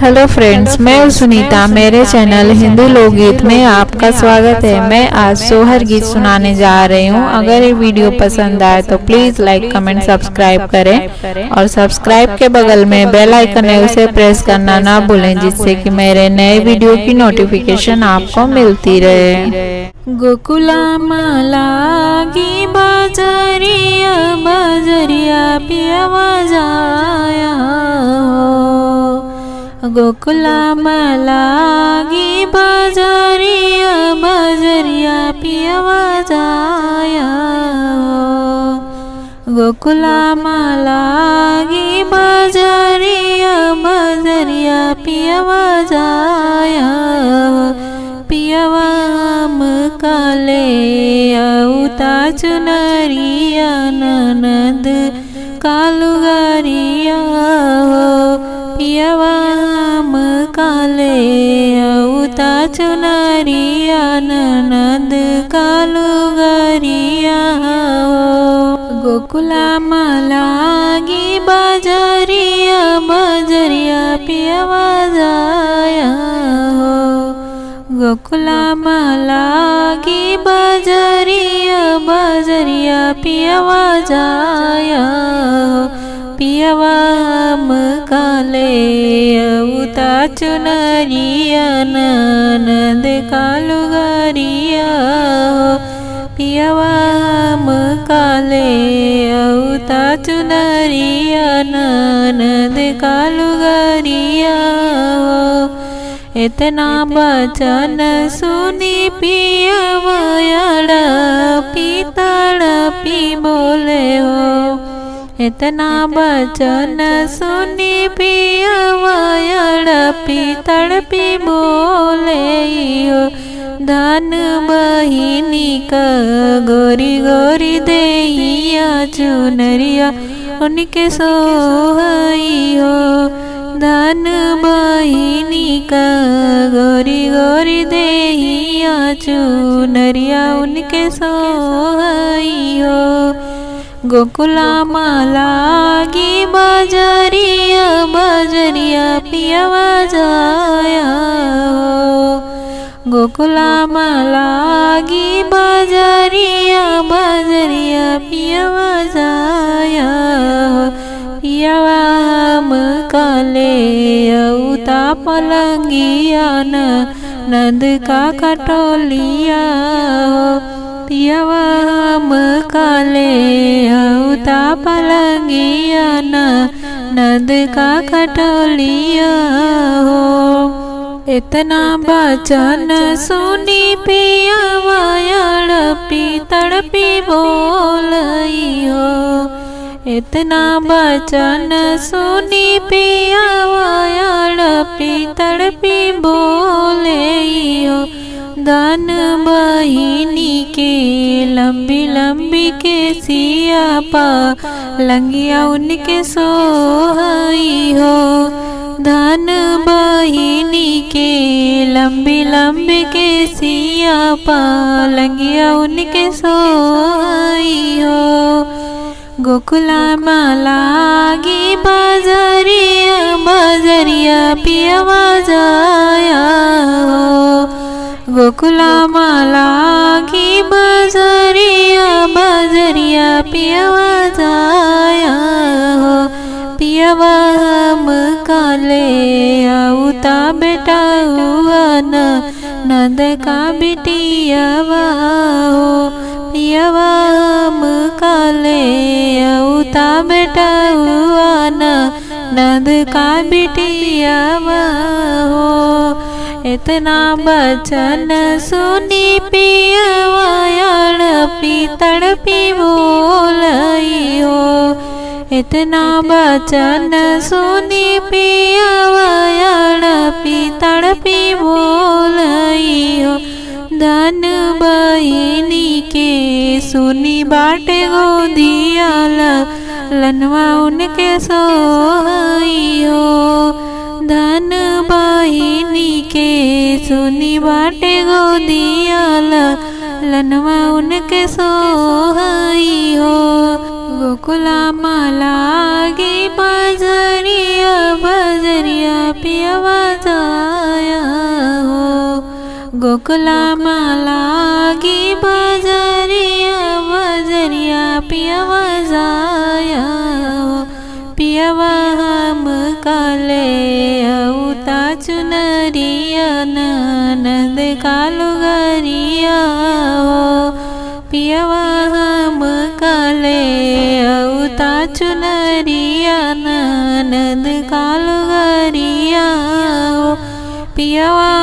Hello friends, मैं हूँ सुनीता। मेरे चैनल हिंदी लोकगीत में आपका स्वागत है। मैं आज सोहर गीत सुनाने जा रही हूँ। अगर ये वीडियो पसंद आए तो प्लीज़ लाइक कमेंट सब्सक्राइब करें और सब्सक्राइब के बगल में बेल आइकन है उसे प्रेस करना ना भूलें, जिससे कि मेरे नए वीडियो की नोटिफिकेशन आपको मिलती रहे। गोकुला लागी बजरिया बजरिया पियवा जाया हो। गोकुला लागी बजरिया बजरिया पियवा जाया हो। गोकुला लागी बजरिया बजरिया पियवा जाया हो। पियवा काले औता चुनरिया ननद कालुगरिया हो। पियवा काले औता चुनरिया ननद कालुगरिया हो। गोकुला लागी बजरिया बजरिया पियवा जाया हो। गोकुला लागी बजरिया बजरिया पियवा जाया हो। पियवा काले औता चुनरिया ननद कालुगरिया हो। पियवा काले औता चुनरिया ननद कालुगरिया हो। इतना बचन सुनी पियवा तड़पी बोले हो। इतना बचन सुनी पियवा तड़पी बोले हो। धन बहिनी का गोरी गोरी देहिया चुनरिया उनके सोहई हो। धन बहिनी का गोरी गोरी देहिया चुनरिया उनके सोहई हो। गोकुला लागी बजरिया बजरिया पियवा जाया हो। गोकुला लागी बजरिया बजरिया पियवा जाया हो। पियवा काले औता पलंगिया नंद का खटोलिया हो। पियवा काले औता पलंगिया नंद का खटोलिया हो। इतना बचन सुनी पियवा तड़पी बोलई हो। इतना बचन सुनी पियवा तड़पी बोले हो। धन बहिनी के लंबी लंबी के सिया लंगिया उनके सोहई हो। धन बहिनी के लंबी लंबी के सिया लंगिया उनके सोहई हो। गोकुला लागी बजरिया बजरिया पियवा जाया हो। गोकुला लागी बजरिया बजरिया पियवा जाया हो। पियवा काले औता बेटा हुआ नंद का बिटियावा हो। पियवा काले औता बेटा हुआ नंद का बिटियावा हो। इतना बचन सुनी पियवा तड़पी बोलई हो। इतना बचन सुनी पियवा तड़पी बोलई हो। धन बहिनी के सुनी बाटे गोदिया लनवा उनके सोहई हो। धन बहिनी के सुनी बाटे गोदिया लनवा उनके सोहई हो। गोकुला लागी बजरिया बजरिया पियवा जाया हो। गोकुला लागी बजरिया बजरिया पियवा जाया हो। पियवा हम काले औता चुनरिया ननद कालू गरिया हो। पियवा हम काले औता चुनरिया ननद कालू गरिया हो। पियवा